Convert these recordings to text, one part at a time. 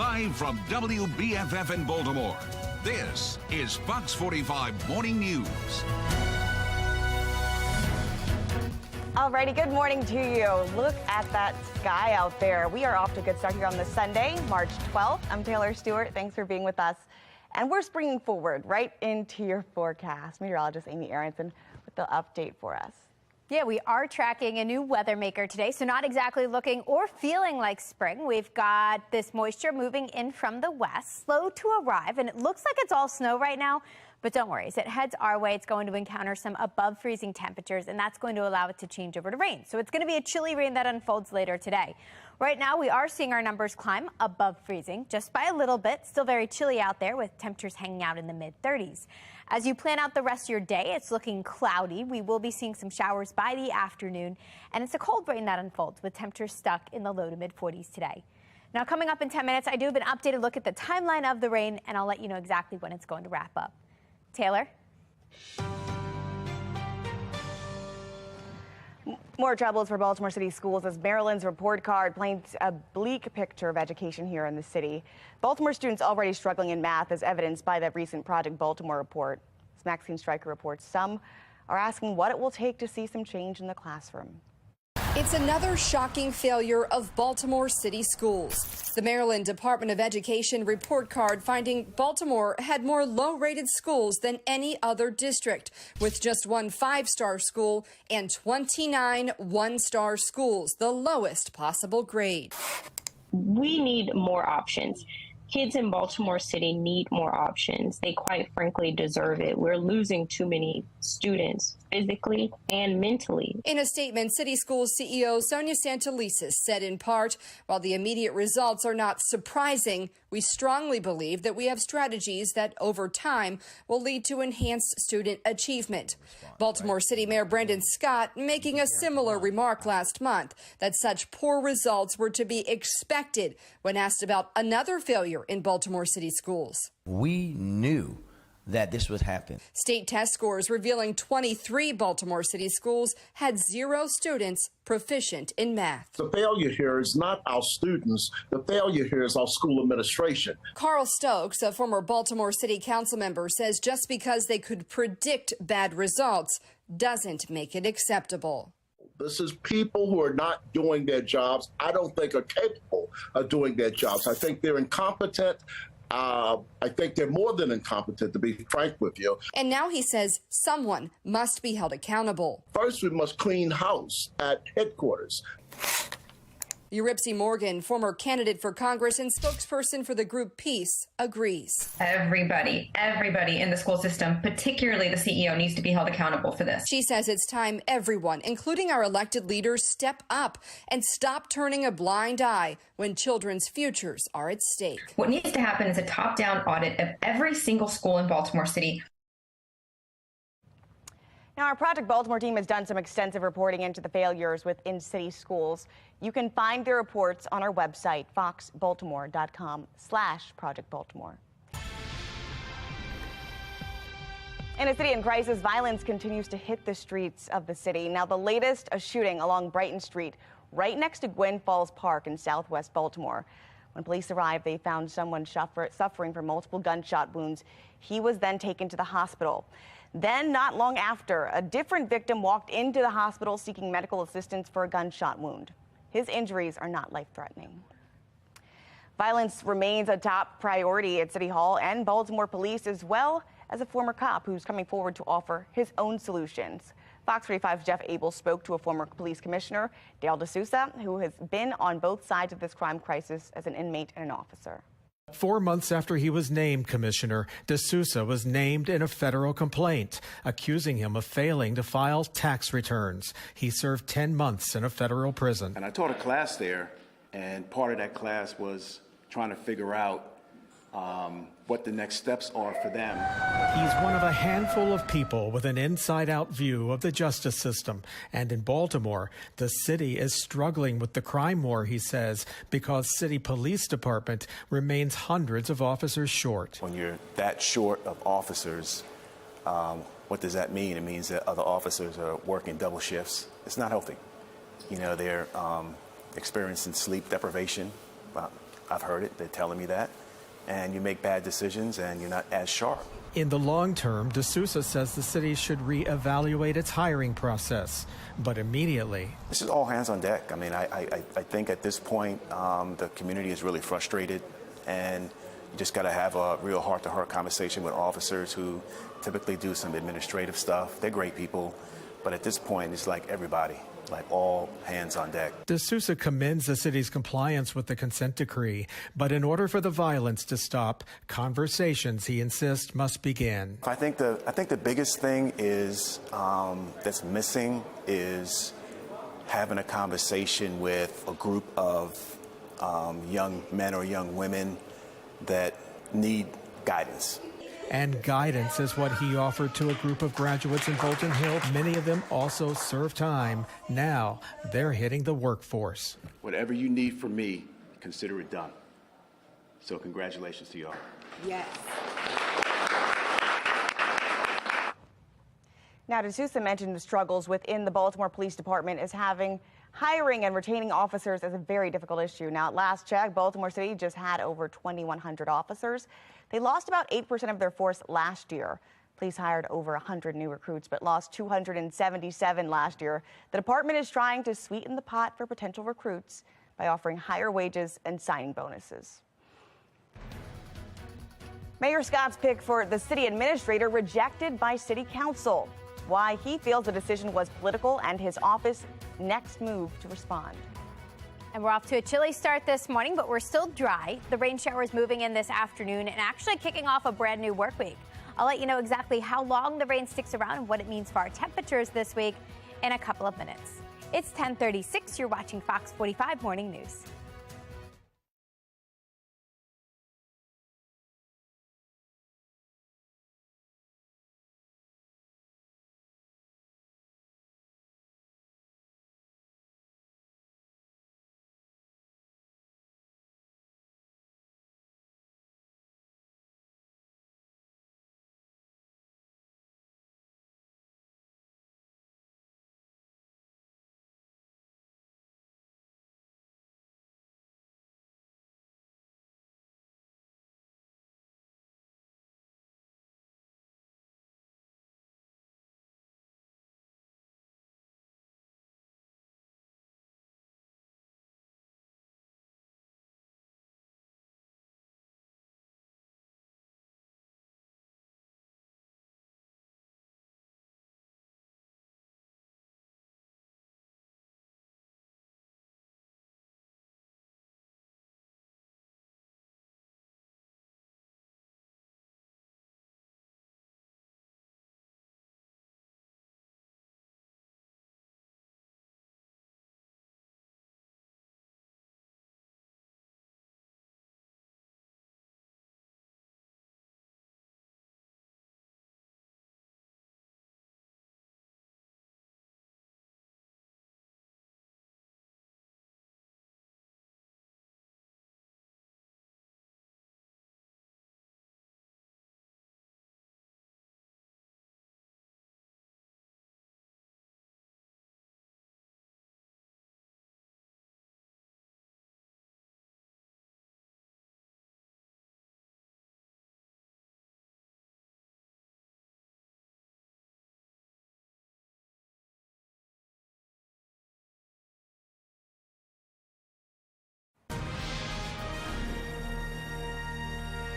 Live from WBFF in Baltimore, this is Fox 45 Morning News. Alrighty, good morning to you. Look at that sky out there. We are off to a good start here on this Sunday, March 12th. I'm Taylor Stewart. Thanks for being with us. And we're springing forward right into your forecast. Meteorologist Amy Aronson with the update for us. Yeah, we are tracking a new weather maker today, so not exactly looking or feeling like spring. We've got this moisture moving in from the west, slow to arrive, and it looks like it's all snow right now. But don't worry, as it heads our way, it's going to encounter some above freezing temperatures, and that's going to allow it to change over to rain. So it's going to be a chilly rain that unfolds later today. Right now, we are seeing our numbers climb above freezing, just by a little bit. Still very chilly out there with temperatures hanging out in the mid-30s. As you plan out the rest of your day, it's looking cloudy. We will be seeing some showers by the afternoon, and it's a cold rain that unfolds with temperatures stuck in the low to mid-40s today. Now, coming up in 10 minutes, I do have an updated look at the timeline of the rain, and I'll let you know exactly when it's going to wrap up. Taylor? More troubles for Baltimore City schools as Maryland's report card paints a bleak picture of education here in the city. Baltimore students already struggling in math, as evidenced by the recent Project Baltimore report. As Maxine Stryker reports, some are asking what it will take to see some change in the classroom. It's another shocking failure of Baltimore City schools. The Maryland Department of Education report card finding Baltimore had more low-rated schools than any other district, with just one 5-star school and 29 one-star schools, the lowest possible grade. We need more options. Kids in Baltimore City need more options. They quite frankly deserve it. We're losing too many students physically and mentally. In a statement, City Schools CEO Sonia Santelises said in part, while the immediate results are not surprising, we strongly believe that we have strategies that over time will lead to enhanced student achievement. Baltimore City Mayor Brandon Scott making a similar remark last month that such poor results were to be expected when asked about another failure in Baltimore City schools. We knew that this would happen. State test scores revealing 23 Baltimore City schools had 0 students proficient in math. The failure here is not our students. The failure here is our school administration. Carl Stokes, a former Baltimore City council member, says just because they could predict bad results doesn't make it acceptable. This is people who are not doing their jobs. I don't think are capable of doing their jobs. I think they're incompetent. I think they're more than incompetent, to be frank with you. And now he says someone must be held accountable. First, we must clean house at headquarters. Eurypsy Morgan, former candidate for Congress and spokesperson for the group Peace, agrees. Everybody in the school system, particularly the CEO, needs to be held accountable for this. She says it's time everyone, including our elected leaders, step up and stop turning a blind eye when children's futures are at stake. What needs to happen is a top-down audit of every single school in Baltimore City. Now, our Project Baltimore team has done some extensive reporting into the failures within city schools. You can find their reports on our website, foxbaltimore.com/Project Baltimore. In a city in crisis, violence continues to hit the streets of the city. Now, the latest, a shooting along Brighton Street, right next to Gwynn Falls Park in southwest Baltimore. When police arrived, they found someone suffering from multiple gunshot wounds. He was then taken to the hospital. Then, not long after, a different victim walked into the hospital seeking medical assistance for a gunshot wound. His injuries are not life-threatening. Violence remains a top priority at City Hall and Baltimore police, as well as a former cop who's coming forward to offer his own solutions. Fox 45's Jeff Abel spoke to a former police commissioner, Dale D'Souza, who has been on both sides of this crime crisis as an inmate and an officer. 4 months after he was named commissioner, D'Souza was named in a federal complaint, accusing him of failing to file tax returns. He served 10 months in a federal prison. And I taught a class there, and part of that class was trying to figure out what the next steps are for them. He's one of a handful of people with an inside-out view of the justice system. And in Baltimore, the city is struggling with the crime war, he says, because city police department remains hundreds of officers short. When you're that short of officers, what does that mean? It means that other officers are working double shifts. It's not healthy. You know, they're experiencing sleep deprivation. I've heard it. They're telling me that. And you make bad decisions and you're not as sharp. In the long term, D'Souza says the city should reevaluate its hiring process, but immediately. This is all hands on deck. I mean, I think at this point, the community is really frustrated, and you just got to have a real heart-to-heart conversation with officers who typically do some administrative stuff. They're great people, but at this point, it's like everybody, like all hands on deck. D'Souza commends the city's compliance with the consent decree, but in order for the violence to stop, conversations, he insists, must begin. I think the biggest thing is that's missing is having a conversation with a group of young men or young women that need guidance. And guidance is what he offered to a group of graduates in Bolton Hill. Many of them also served time. Now they're hitting the workforce. Whatever you need from me, consider it done. So congratulations to y'all. Yes. Now, D'Souza mentioned the struggles within the Baltimore Police Department as having hiring and retaining officers is a very difficult issue. Now, at last check, Baltimore City just had over 2,100 officers. They lost about 8% of their force last year. Police hired over 100 new recruits, but lost 277 last year. The department is trying to sweeten the pot for potential recruits by offering higher wages and signing bonuses. Mayor Scott's pick for the city administrator rejected by city council. Why he feels the decision was political and his office next move to respond. And we're off to a chilly start this morning, but we're still dry. The rain shower is moving in this afternoon and actually kicking off a brand new work week. I'll let you know exactly how long the rain sticks around and what it means for our temperatures this week in a couple of minutes. It's 10:36. You're watching Fox 45 Morning News.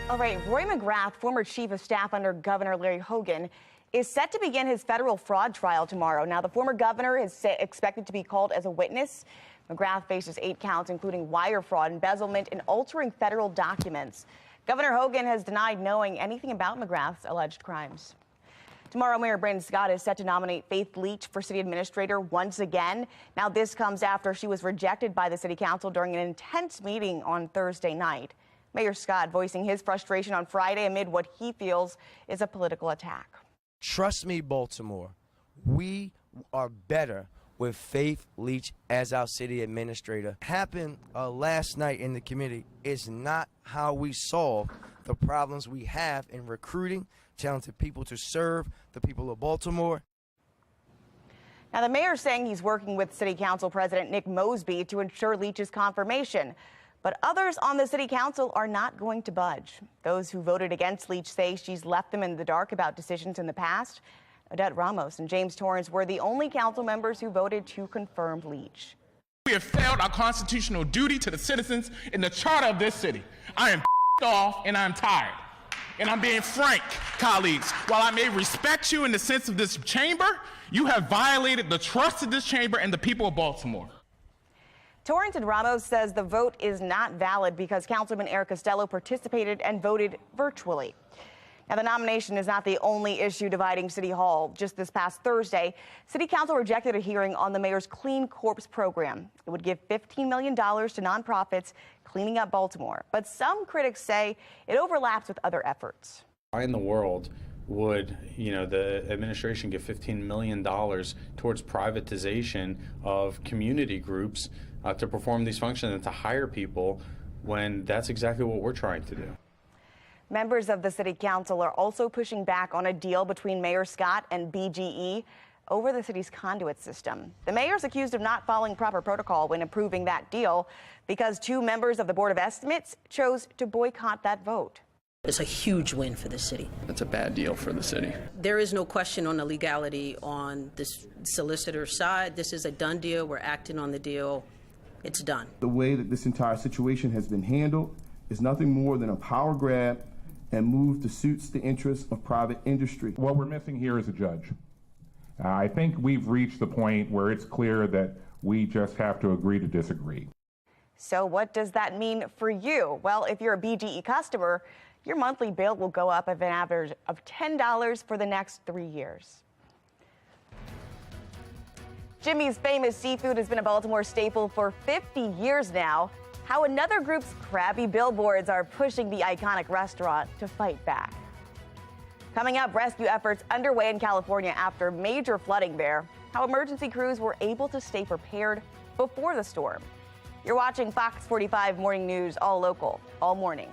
All right, Roy McGrath, former chief of staff under Governor Larry Hogan, is set to begin his federal fraud trial tomorrow. Now, the former governor is expected to be called as a witness. McGrath faces 8 counts, including wire fraud, embezzlement, and altering federal documents. Governor Hogan has denied knowing anything about McGrath's alleged crimes. Tomorrow, Mayor Brandon Scott is set to nominate Faith Leach for city administrator once again. Now, this comes after she was rejected by the city council during an intense meeting on Thursday night. Mayor Scott voicing his frustration on Friday amid what he feels is a political attack. Trust me, Baltimore, we are better with Faith Leach as our city administrator. Happened last night in the committee is not how we solve the problems we have in recruiting talented people to serve the people of Baltimore. Now, the mayor is saying he's working with City Council President Nick Mosby to ensure Leach's confirmation. But others on the city council are not going to budge. Those who voted against Leach say she's left them in the dark about decisions in the past. Odette Ramos and James Torrance were the only council members who voted to confirm Leach. We have failed our constitutional duty to the citizens in the charter of this city. I am off and I'm tired. And I'm being frank, colleagues. While I may respect you in the sense of this chamber, you have violated the trust of this chamber and the people of Baltimore. Torrance and Ramos says the vote is not valid because Councilman Eric Costello participated and voted virtually. Now, the nomination is not the only issue dividing City Hall. Just this past Thursday, City Council rejected a hearing on the mayor's Clean Corpse program. It would give $15 million to nonprofits cleaning up Baltimore. But some critics say it overlaps with other efforts. Why in the world would, the administration give $15 million towards privatization of community groups to perform these functions and to hire people when that's exactly what we're trying to do? Members of the city council are also pushing back on a deal between Mayor Scott and BGE over the city's conduit system. The mayor's accused of not following proper protocol when approving that deal because 2 members of the Board of Estimates chose to boycott that vote. It's a huge win for the city. It's a bad deal for the city. There is no question on the legality on this solicitor's side. This is a done deal. We're acting on the deal. It's done. The way that this entire situation has been handled is nothing more than a power grab and move that suits the interests of private industry. What we're missing here is a judge. I think we've reached the point where it's clear that we just have to agree to disagree. So what does that mean for you? Well, if you're a BGE customer, your monthly bill will go up at an average of $10 for the next 3 years. Jimmy's Famous Seafood has been a Baltimore staple for 50 years now. How another group's crabby billboards are pushing the iconic restaurant to fight back. Coming up, rescue efforts underway in California after major flooding there. How emergency crews were able to stay prepared before the storm. You're watching Fox 45 Morning News, all local, all morning.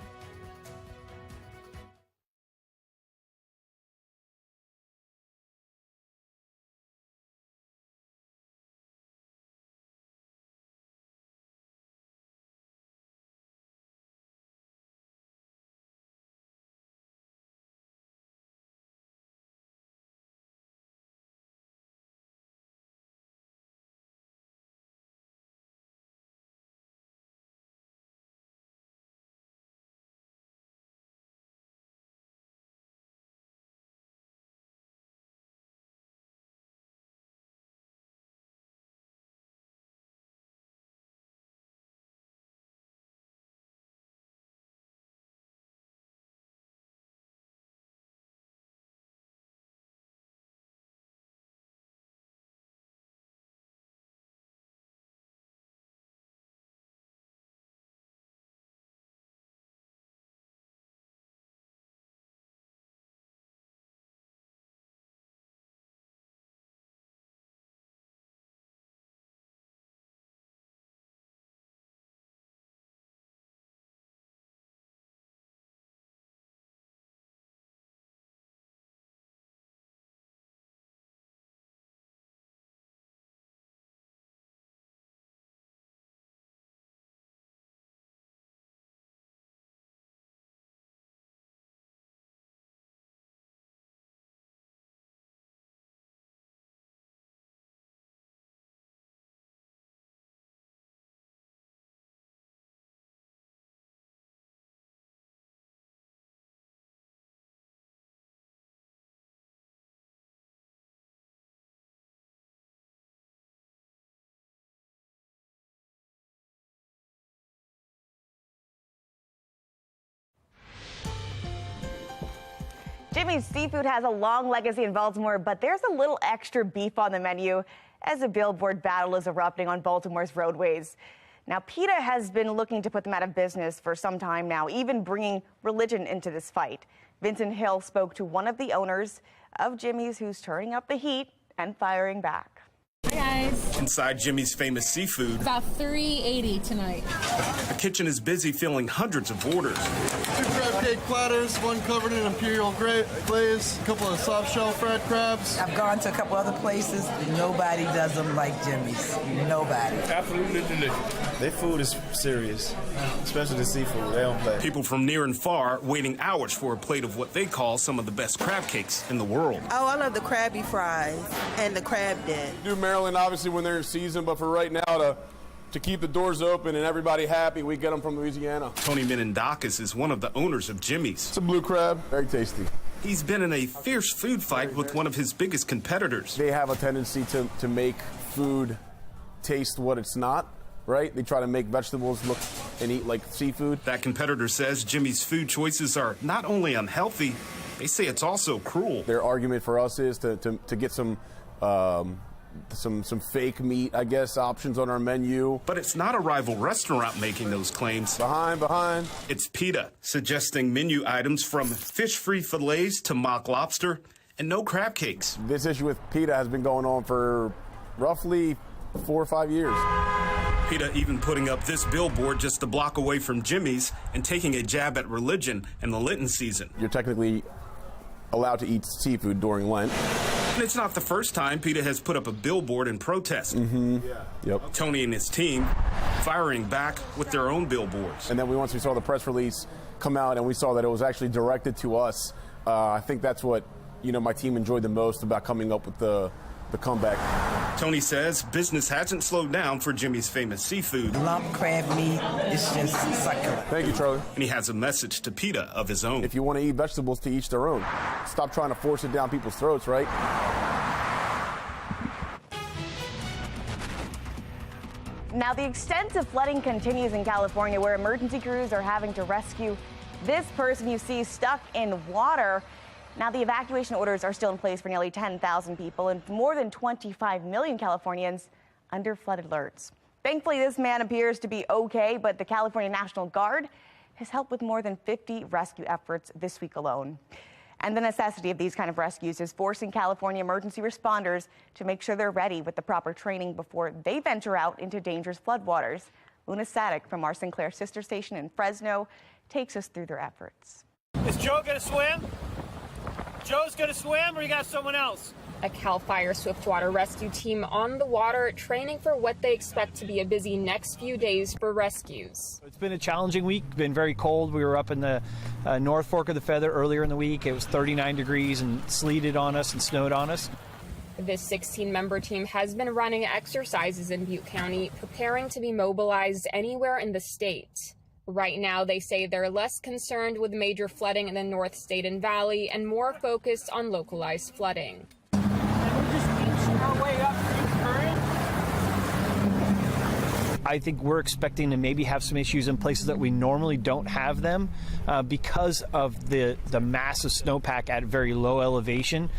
Jimmy's Seafood has a long legacy in Baltimore, but there's a little extra beef on the menu as a billboard battle is erupting on Baltimore's roadways. Now, PETA has been looking to put them out of business for some time now, even bringing religion into this fight. Vincent Hill spoke to one of the owners of Jimmy's who's turning up the heat and firing back. Hi, guys. Inside Jimmy's Famous Seafood. About $3.80 tonight. The kitchen is busy filling hundreds of orders. cake platters, one covered in imperial glaze, a couple of soft shell fried crabs. I've gone to a couple other places. Nobody does them like Jimmy's. Nobody. Absolutely delicious. Their food is serious, especially the seafood. They don't play. People from near and far waiting hours for a plate of what they call some of the best crab cakes in the world. Oh, I love the Krabby Fries and the crab dip. Do Maryland obviously when they're in season, but for right now to keep the doors open and everybody happy, we get them from Louisiana. Tony Menendakis is one of the owners of Jimmy's. It's a blue crab, very tasty. He's been in a fierce food fight with one of his biggest competitors. They have a tendency to make food taste what it's not, right? They try to make vegetables look and eat like seafood. That competitor says Jimmy's food choices are not only unhealthy, they say it's also cruel. Their argument for us is to get some fake meat, I guess, options on our menu. But it's not a rival restaurant making those claims. Behind. It's PETA, suggesting menu items from fish-free fillets to mock lobster and no crab cakes. This issue with PETA has been going on for roughly 4 or 5 years. PETA even putting up this billboard just a block away from Jimmy's and taking a jab at religion in the Lenten season. You're technically allowed to eat seafood during Lent. And it's not the first time PETA has put up a billboard in protest. Yep. Tony and his team firing back with their own billboards. And then once we saw the press release come out and we saw that it was actually directed to us, I think that's what my team enjoyed the most about coming up with the comeback. Tony says business hasn't slowed down for Jimmy's famous seafood. Lump crab meat, it's just succulent. Thank you, Charlie. And he has a message to PETA of his own. If you want to eat vegetables, to each their own. Stop trying to force it down people's throats, right? Now, the extensive flooding continues in California, where emergency crews are having to rescue this person you see stuck in water. Now, the evacuation orders are still in place for nearly 10,000 people and more than 25 million Californians under flood alerts. Thankfully, this man appears to be okay, but the California National Guard has helped with more than 50 rescue efforts this week alone. And the necessity of these kind of rescues is forcing California emergency responders to make sure they're ready with the proper training before they venture out into dangerous floodwaters. Luna Sadek from our Sinclair sister station in Fresno takes us through their efforts. Is Joe going to swim? Joe's going to swim, or you got someone else? A CAL FIRE Swiftwater rescue team on the water, training for what they expect to be a busy next few days for rescues. It's been a challenging week, been very cold. We were up in the North Fork of the Feather earlier in the week. It was 39 degrees and sleeted on us and snowed on us. This 16-member team has been running exercises in Butte County, preparing to be mobilized anywhere in the state. Right now, they say they're less concerned with major flooding in the North State and Valley and more focused on localized flooding. And we're just inching our way up through current. I think we're expecting to maybe have some issues in places that we normally don't have them because of the massive snowpack at very low elevation.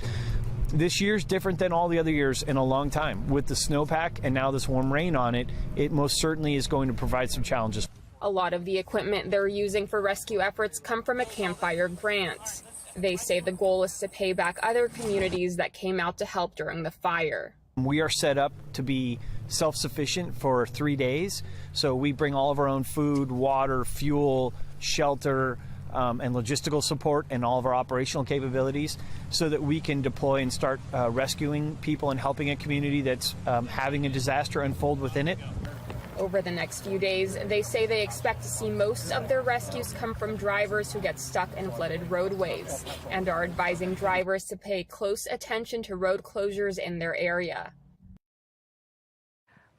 This year's different than all the other years in a long time. With the snowpack and now this warm rain on it, it most certainly is going to provide some challenges. A lot of the equipment they're using for rescue efforts come from a CAL FIRE grant. They say the goal is to pay back other communities that came out to help during the fire. We are set up to be self-sufficient for 3 days, so we bring all of our own food, water, fuel, shelter, and logistical support and all of our operational capabilities so that we can deploy and start rescuing people and helping a community that's having a disaster unfold within it. Over the next few days, they say they expect to see most of their rescues come from drivers who get stuck in flooded roadways and are advising drivers to pay close attention to road closures in their area.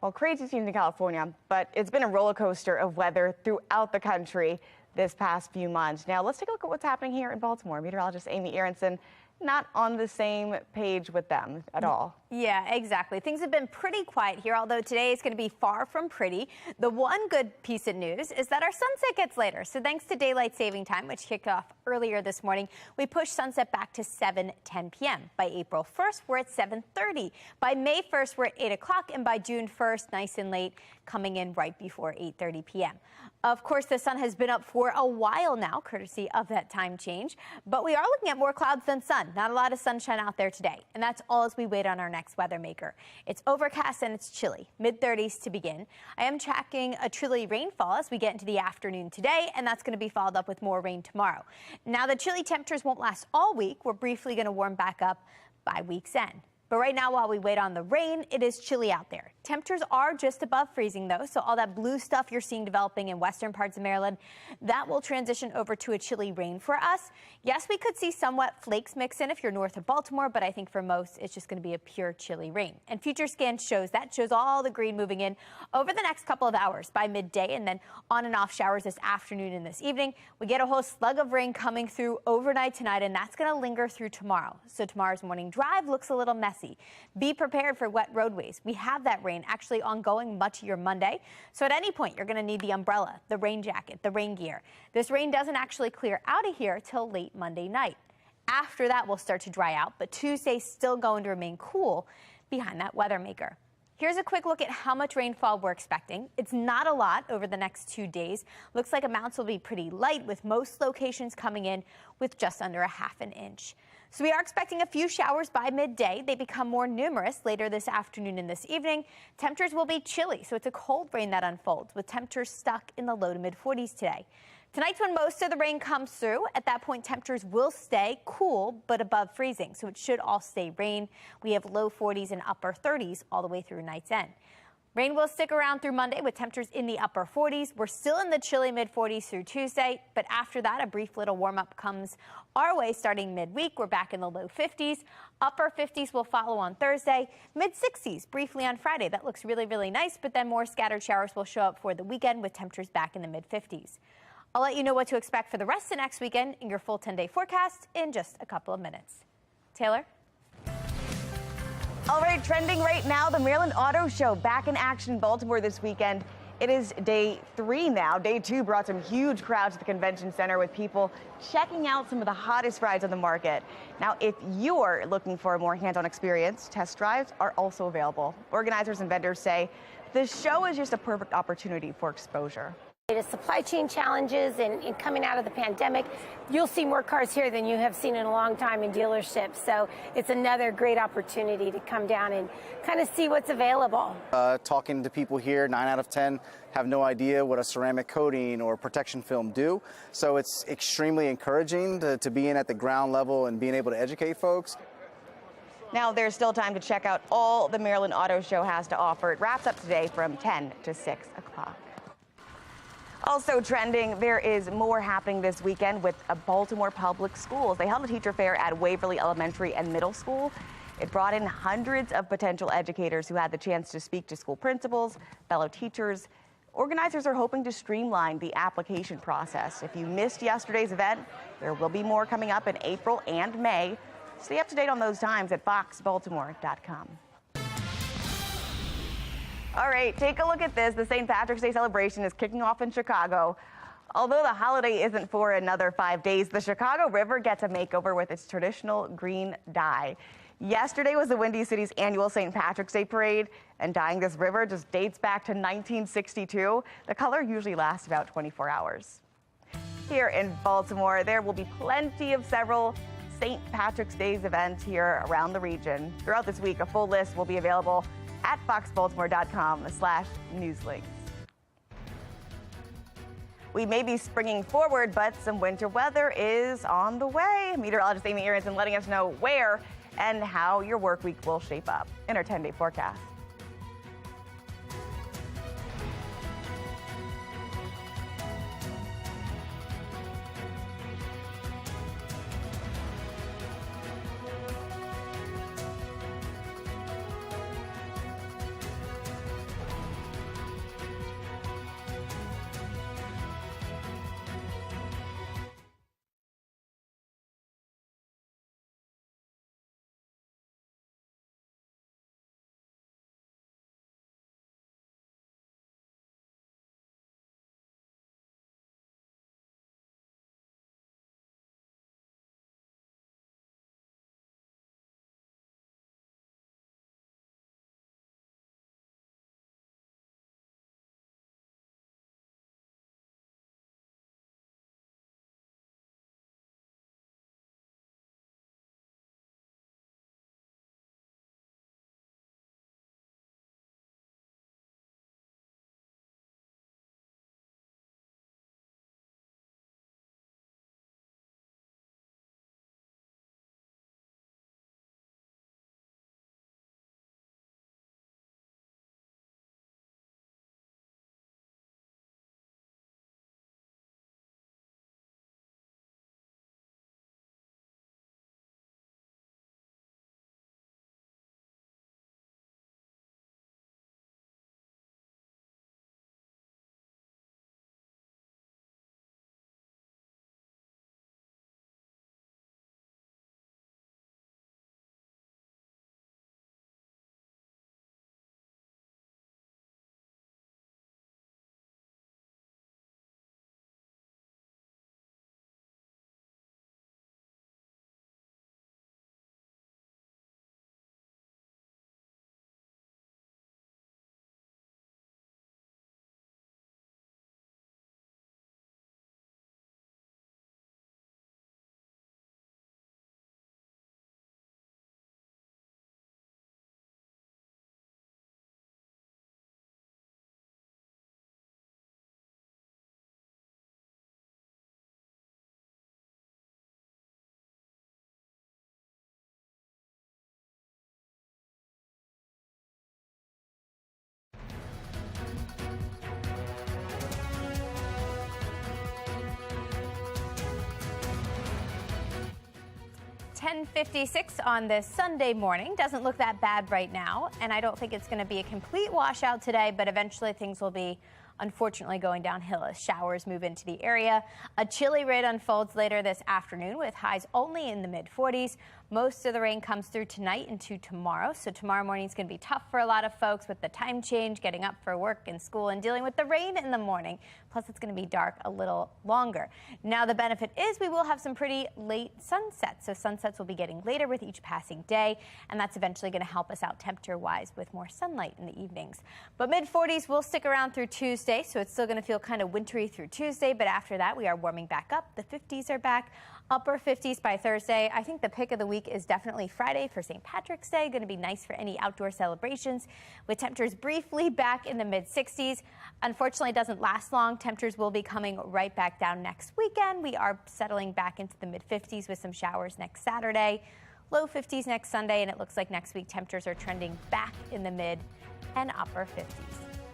Well, crazy scenes in California, but it's been a roller coaster of weather throughout the country this past few months. Now, let's take a look at what's happening here in Baltimore. Meteorologist Amy Aronson not on the same page with them at all. Yeah, exactly. Things have been pretty quiet here, although today is going to be far from pretty. The one good piece of news is that our sunset gets later. So thanks to daylight saving time, which kicked off earlier this morning, we pushed sunset back to 7:10 p.m. By April 1st, we're at 7:30. By May 1st, we're at 8 o'clock. And by June 1st, nice and late, coming in right before 8:30 p.m. Of course, the sun has been up for a while now, courtesy of that time change, but we are looking at more clouds than sun. Not a lot of sunshine out there today, and that's all as we wait on our next weather maker. It's overcast and it's chilly, mid-30s to begin. I am tracking a chilly rainfall as we get into the afternoon today, and that's going to be followed up with more rain tomorrow. Now, the chilly temperatures won't last all week. We're briefly going to warm back up by week's end. But right now, while we wait on the rain, it is chilly out there. Temperatures are just above freezing, though, so all that blue stuff you're seeing developing in western parts of Maryland, that will transition over to a chilly rain for us. Yes, we could see somewhat flakes mix in if you're north of Baltimore, but I think for most, it's just going to be a pure chilly rain. And future scan shows all the green moving in over the next couple of hours by midday, and then on and off showers this afternoon and this evening. We get a whole slug of rain coming through overnight tonight, and that's going to linger through tomorrow. So tomorrow's morning drive looks a little messy. Be prepared for wet roadways. We have that rain actually ongoing much of your Monday. So at any point, you're going to need the umbrella, the rain jacket, the rain gear. This rain doesn't actually clear out of here till late Monday night. After that, we'll start to dry out, but Tuesday's still going to remain cool behind that weather maker. Here's a quick look at how much rainfall we're expecting. It's not a lot over the next 2 days. Looks like amounts will be pretty light, with most locations coming in with just under a half an inch. So we are expecting a few showers by midday. They become more numerous later this afternoon and this evening. Temperatures will be chilly, so it's a cold rain that unfolds, with temperatures stuck in the low to mid 40s today. Tonight's when most of the rain comes through. At that point, temperatures will stay cool but above freezing, so it should all stay rain. We have low 40s and upper 30s all the way through night's end. Rain will stick around through Monday with temperatures in the upper 40s. We're still in the chilly mid-40s through Tuesday, but after that, a brief little warm-up comes our way starting midweek. We're back in the low 50s. Upper 50s will follow on Thursday. Mid-60s briefly on Friday. That looks really, really nice, but then more scattered showers will show up for the weekend with temperatures back in the mid-50s. I'll let you know what to expect for the rest of next weekend in your full 10-day forecast in just a couple of minutes. Taylor? All right, trending right now, the Maryland Auto Show back in action in Baltimore this weekend. It is day 3 now. Day 2 brought some huge crowds to the convention center with people checking out some of the hottest rides on the market. Now, if you're looking for a more hands-on experience, test drives are also available. Organizers and vendors say the show is just a perfect opportunity for exposure. The supply chain challenges and coming out of the pandemic, you'll see more cars here than you have seen in a long time in dealerships. So it's another great opportunity to come down and kind of see what's available. Talking to people here, 9 out of 10 have no idea what a ceramic coating or protection film do. So it's extremely encouraging to be in at the ground level and being able to educate folks. Now, there's still time to check out all the Maryland Auto Show has to offer. It wraps up today from 10 to 6 o'clock. Also trending, there is more happening this weekend with Baltimore Public Schools. They held a teacher fair at Waverly Elementary and Middle School. It brought in hundreds of potential educators who had the chance to speak to school principals, fellow teachers. Organizers are hoping to streamline the application process. If you missed yesterday's event, there will be more coming up in April and May. Stay up to date on those times at FOX45.com. All right, take a look at this. The St. Patrick's Day celebration is kicking off in Chicago. Although the holiday isn't for another 5 days, the Chicago River gets a makeover with its traditional green dye. Yesterday was the Windy City's annual St. Patrick's Day parade, and dyeing this river just dates back to 1962. The color usually lasts about 24 hours. Here in Baltimore, there will be plenty of several St. Patrick's Day events here around the region. Throughout this week, a full list will be available at foxbaltimore.com/newslinks. We may be springing forward, but some winter weather is on the way. Meteorologist Amy Aronson letting us know where and how your work week will shape up in our 10-day forecast. 10:56 on this Sunday morning. Doesn't look that bad right now, and I don't think it's going to be a complete washout today, but eventually things will be unfortunately going downhill as showers move into the area. A chilly rid unfolds later this afternoon with highs only in the mid-40s. Most of the rain comes through tonight into tomorrow, so tomorrow morning is going to be tough for a lot of folks with the time change, getting up for work and school and dealing with the rain in the morning. Plus, it's going to be dark a little longer. Now, the benefit is we will have some pretty late sunsets, so sunsets will be getting later with each passing day, and that's eventually going to help us out temperature-wise with more sunlight in the evenings. But mid-40s will stick around through Tuesday, so it's still going to feel kind of wintry through Tuesday, but after that, we are warming back up. The 50s are back. Upper 50s by Thursday. I think the pick of the week is definitely Friday for St. Patrick's Day. Going to be nice for any outdoor celebrations with temperatures briefly back in the mid-60s. Unfortunately, it doesn't last long. Temperatures will be coming right back down next weekend. We are settling back into the mid-50s with some showers next Saturday. Low 50s next Sunday, and it looks like next week temperatures are trending back in the mid and upper 50s.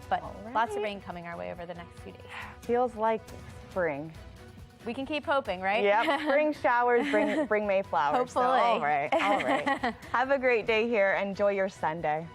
But lots of rain coming our way over the next few days. Feels like spring. We can keep hoping, right? Yep, spring showers bring Mayflowers. Hopefully. So, all right. Have a great day here. Enjoy your Sunday.